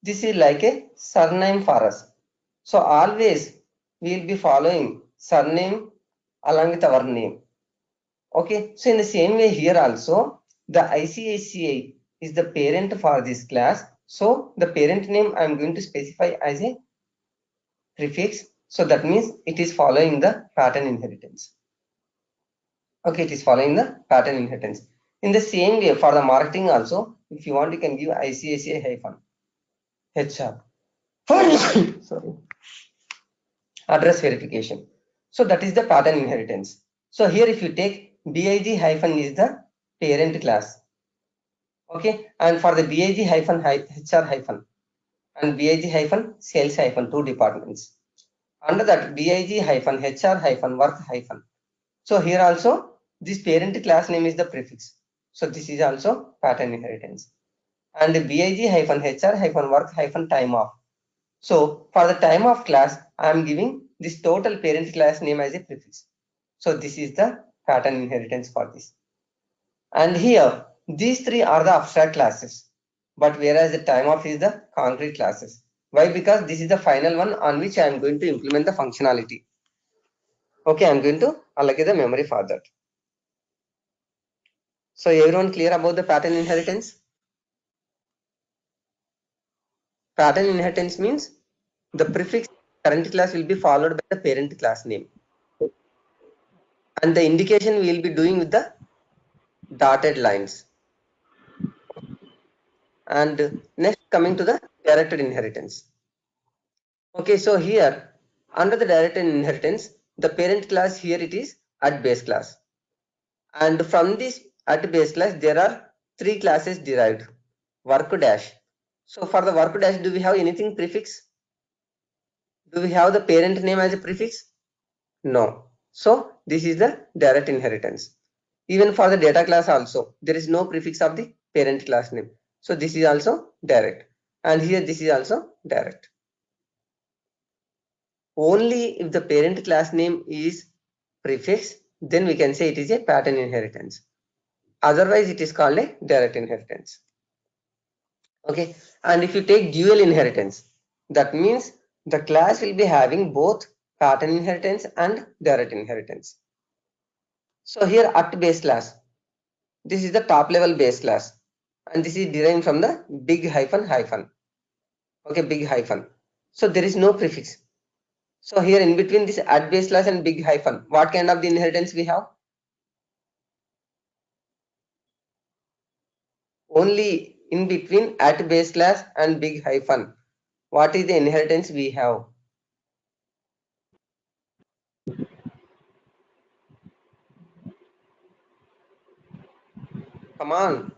Speaker 2: this is like a surname for us. So always we will be following surname along with our name. Okay, so in the same way here also, the ICICI is the parent for this class. So the parent name I am going to specify as a prefix. So that means it is following the pattern inheritance. Okay, it is following the pattern inheritance. In the same way for the marketing also, if you want, you can give ICICI hyphen HR. Sorry. Address verification. So that is the pattern inheritance. So here if you take BIG hyphen is the parent class. Okay, and for the BIG hyphen HR hyphen and BIG hyphen sales hyphen, two departments. Under that BIG hyphen HR hyphen work hyphen. So here also this parent class name is the prefix. So this is also pattern inheritance. And BIG hyphen HR hyphen work hyphen time off. So for the time of class, I am giving this total parent class name as a prefix. So this is the pattern inheritance for this. And here, these three are the abstract classes, but whereas the time of is the concrete classes. Why? Because this is the final one on which I am going to implement the functionality. Okay, I am going to allocate the memory for that. So everyone clear about the pattern inheritance? Pattern inheritance means the prefix current class will be followed by the parent class name. And the indication we will be doing with the dotted lines. And next coming to the directed inheritance. Okay, so here under the directed inheritance, the parent class here it is at base class. And from this at base class, there are three classes derived. Work dash. So for the work dash, do we have anything prefix? Do we have the parent name as a prefix? No. So this is the direct inheritance. Even for the data class also, there is no prefix of the parent class name. So this is also direct. And here this is also direct. Only if the parent class name is prefix, then we can say it is a pattern inheritance. Otherwise, it is called a direct inheritance. Okay. And if you take dual inheritance, that means the class will be having both pattern inheritance and direct inheritance. So here at base class, this is the top level base class, and this is derived from the big hyphen hyphen. Okay, big hyphen. So there is no prefix. So here in between this at base class and big hyphen, what kind of the inheritance we have? Only in between at base class and big hyphen, what is the inheritance we have? Come on.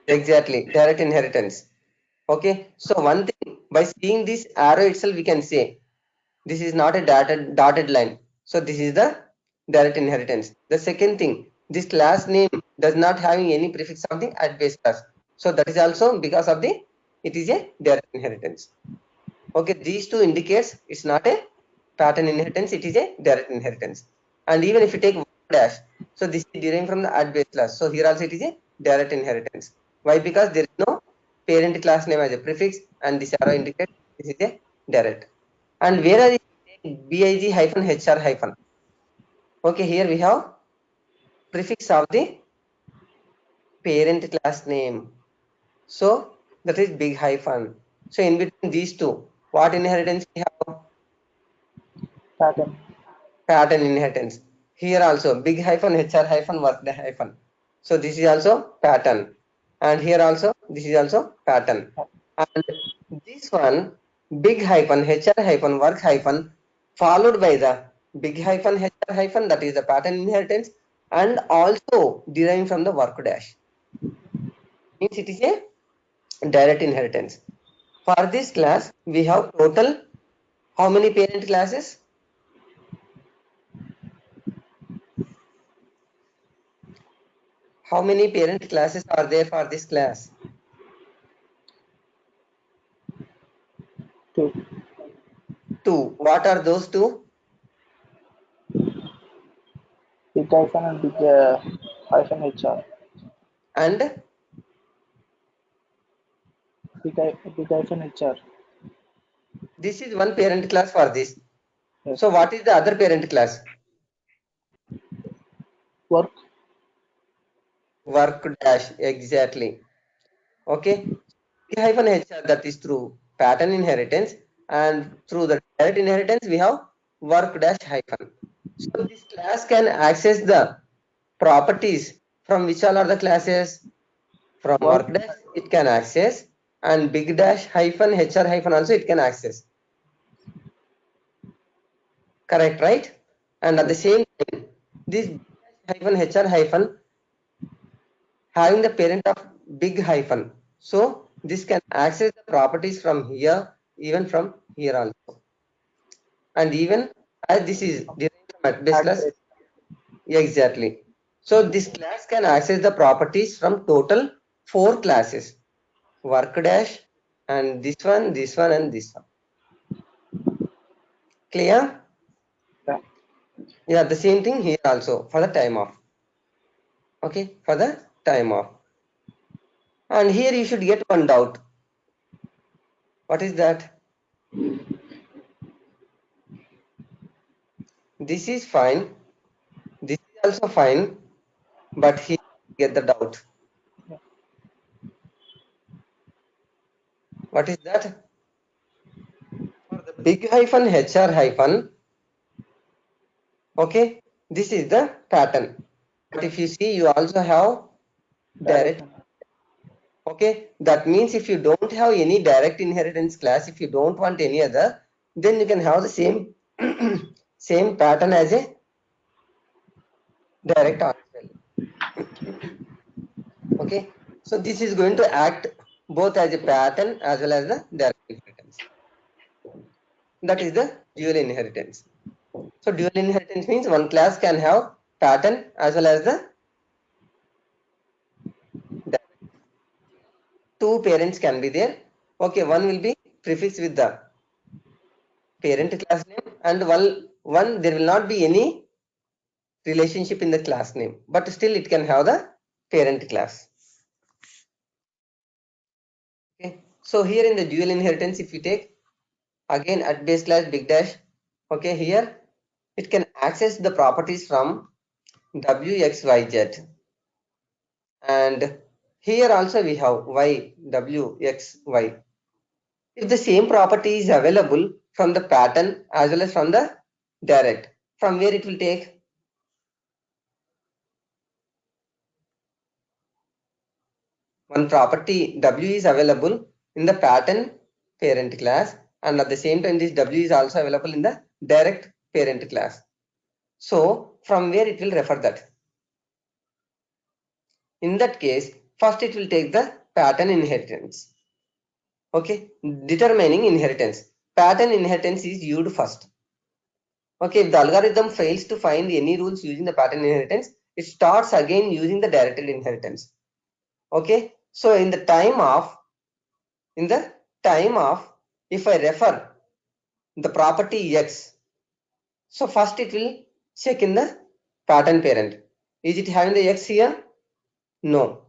Speaker 2: Exactly, direct inheritance. Okay, so one thing, by seeing this arrow itself, we can say this is not a dotted line. So this is the direct inheritance. The second thing, this class name does not having any prefix of the at base class. So that is also because of the, it is a direct inheritance. Okay, these two indicates it's not a pattern inheritance, it is a direct inheritance. And even if you take dash, so this is deriving from the at base class. So here also it is a direct inheritance. Why? Because there is no parent class name as a prefix, and this arrow indicates this is a direct. And whereas if you take BIG hyphen HR hyphen, okay, here we have prefix of the parent class name. So that is big hyphen. So in between these two, what inheritance we have?
Speaker 6: Pattern.
Speaker 2: Pattern inheritance. Here also big hyphen HR hyphen work hyphen. So this is also pattern. And here also this is also pattern. And this one big hyphen HR hyphen work hyphen followed by the big hyphen HR hyphen, that is the pattern inheritance, and also deriving from the work dash. Means it is a direct inheritance. For this class, we have total how many parent classes? How many parent classes are there for this class?
Speaker 6: 2.
Speaker 2: 2. What are those two?
Speaker 6: Big hyphen and big hyphen HR.
Speaker 2: And
Speaker 6: Big hyphen HR.
Speaker 2: this is one parent class for this.
Speaker 6: Yes.
Speaker 2: So what is the other parent class?
Speaker 6: Work.
Speaker 2: Work dash, exactly. Okay. Hyphen HR, that is through pattern inheritance, and through the direct inheritance we have work dash hyphen. So this class can access the properties from which all are the classes? From work dash it can access, and big dash hyphen HR hyphen also it can access. Correct, right? And at the same time, this big dash hyphen HR hyphen having the parent of big hyphen. So this can access the properties from here, even from here also. And even as this is derived from at base class, exactly. So this class can access the properties from total 4 classes. Work dash and this one, and this one. Clear?
Speaker 6: Yeah.
Speaker 2: Yeah, the same thing here also for the time off. Okay, for the time off. And here you should get one doubt. What is that? This is fine. This is also fine. But here you get the doubt. What is that? For the big hyphen HR hyphen, okay, this is the pattern. But if you see, you also have direct. Okay, that means if you don't have any direct inheritance class, if you don't want any other, then you can have the same same pattern as a direct as well. Okay, so this is going to act both as a pattern as well as the direct inheritance. That is the dual inheritance. So dual inheritance means one class can have pattern as well as the direct. Two parents can be there. Okay, one will be prefixed with the parent class name, and one there will not be any relationship in the class name, but still it can have the parent class. Okay, so here in the dual inheritance, if you take again at base class big dash, okay, here it can access the properties from w, x, y, z, and here also we have y, w, x, y. If the same property is available from the pattern as well as from the direct, from where it will take? One property w is available in the pattern parent class, and at the same time this w is also available in the direct parent class. So from where it will refer that? In that case, first it will take the pattern inheritance. Okay, determining inheritance. Pattern inheritance is used first. Okay, if the algorithm fails to find any rules using the pattern inheritance, it starts again using the directed inheritance. Okay, so in the time of, if I refer the property x, so first it will check in the pattern parent. Is it having the x here? No.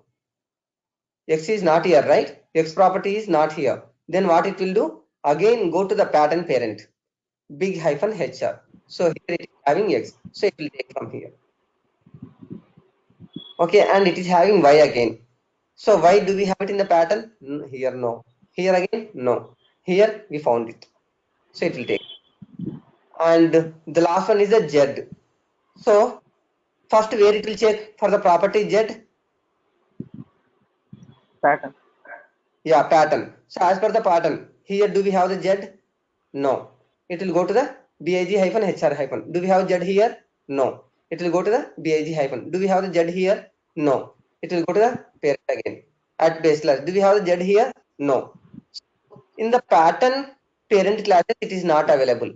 Speaker 2: X is not here, right? X property is not here. Then what it will do? Again go to the pattern parent, big hyphen HR. So here it is having x, so it will take from here. Okay, and it is having y again. So why do we have it in the pattern? Here no. Here again no. Here we found it. So it will take. And the last one is the z. So first where it will check for the property z?
Speaker 6: Pattern.
Speaker 2: Yeah, pattern. So as per the pattern, here do we have the z? No. It will go to the big hyphen hr hyphen. Do we have z here? No. It will go to the big hyphen. Do we have the z here? No. It will go to the parent again. At base class, do we have the z here? No. In the pattern parent classes, it is not available.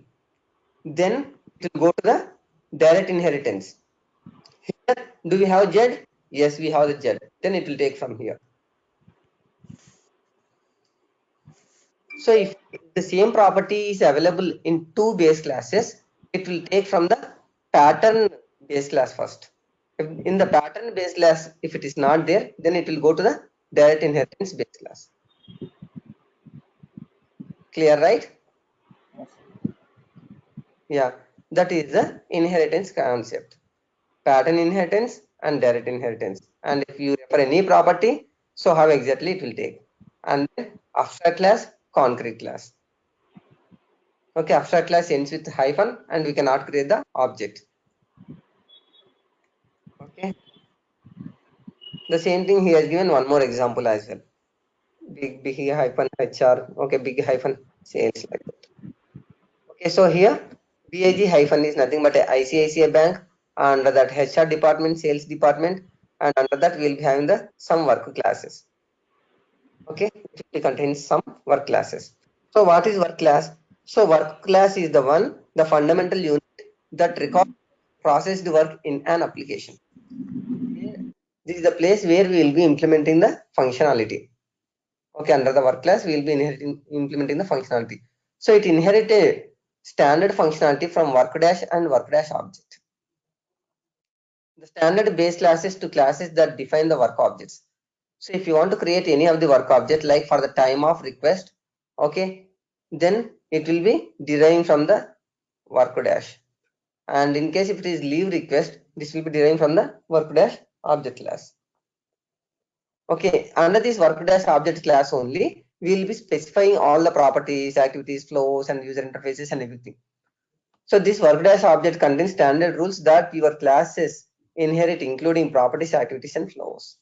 Speaker 2: Then it will go to the direct inheritance. Here, do we have z? Yes, we have the z. Then it will take from here. So if the same property is available in two base classes, it will take from the pattern base class first. If in the pattern base class, if it is not there, then it will go to the direct inheritance base class. Clear, right? Yeah, that is the inheritance concept. Pattern inheritance and direct inheritance. And if you refer any property, so how exactly it will take. And then abstract class, concrete class. Okay, abstract class ends with hyphen and we cannot create the object. Okay. The same thing he has given one more example as well. Big hyphen HR. Okay, big hyphen sales like that. Okay, so here BIG hyphen is nothing but a ICICI bank. Under that HR department, sales department, and under that we'll be having the some work classes. Okay, it contains some work classes. So what is work class? So work class is the one, the fundamental unit that records processed work in an application. This is the place where we will be implementing the functionality. Okay, under the work class, we will be implementing the functionality. So it inherited standard functionality from work dash and work dash object. The standard base classes to classes that define the work objects. So if you want to create any of the work object, like for the time of request, okay, then it will be deriving from the work dash. And in case if it is leave request, this will be deriving from the work dash object class. Okay, under this work dash object class only, we will be specifying all the properties, activities, flows, and user interfaces and everything. So this work dash object contains standard rules that your classes inherit, including properties, activities, and flows.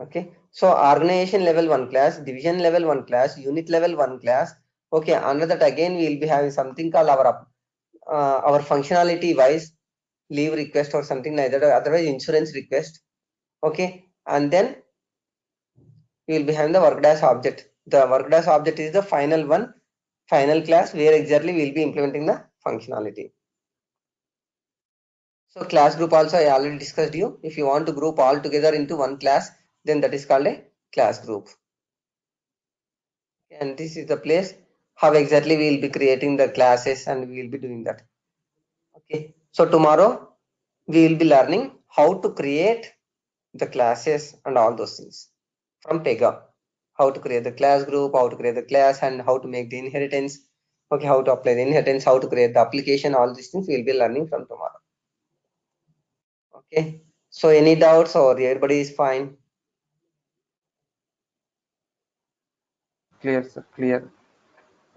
Speaker 2: Okay, so organization level 1 class, division level 1 class, unit level 1 class. Okay, under that again we will be having something called our functionality wise leave request or something like that, or otherwise insurance request. Okay, and then we will be having the work dash object. The work dash object is the final one, final class where exactly we will be implementing the functionality. So class group also I already discussed you. If you want to group all together into one class, then that is called a class group. And this is the place how exactly we will be creating the classes and we will be doing that. Okay. So tomorrow we will be learning how to create the classes and all those things from Pega. How to create the class group, how to create the class, and how to make the inheritance. Okay, how to apply the inheritance, how to create the application, all these things we will be learning from tomorrow. Okay, so any doubts or everybody is fine?
Speaker 6: Clear, sir. Clear.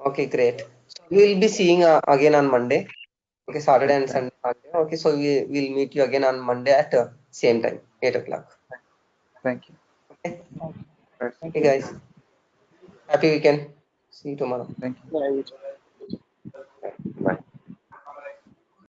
Speaker 2: Okay, great. So we will be seeing again on Monday. Okay, Saturday and Sunday. Okay, so we will meet you again on Monday at same time, 8 o'clock.
Speaker 6: Thank you.
Speaker 2: Okay,
Speaker 6: Right.
Speaker 2: okay, guys. Happy weekend. See you tomorrow.
Speaker 6: Thank you.
Speaker 3: Right.
Speaker 4: Bye.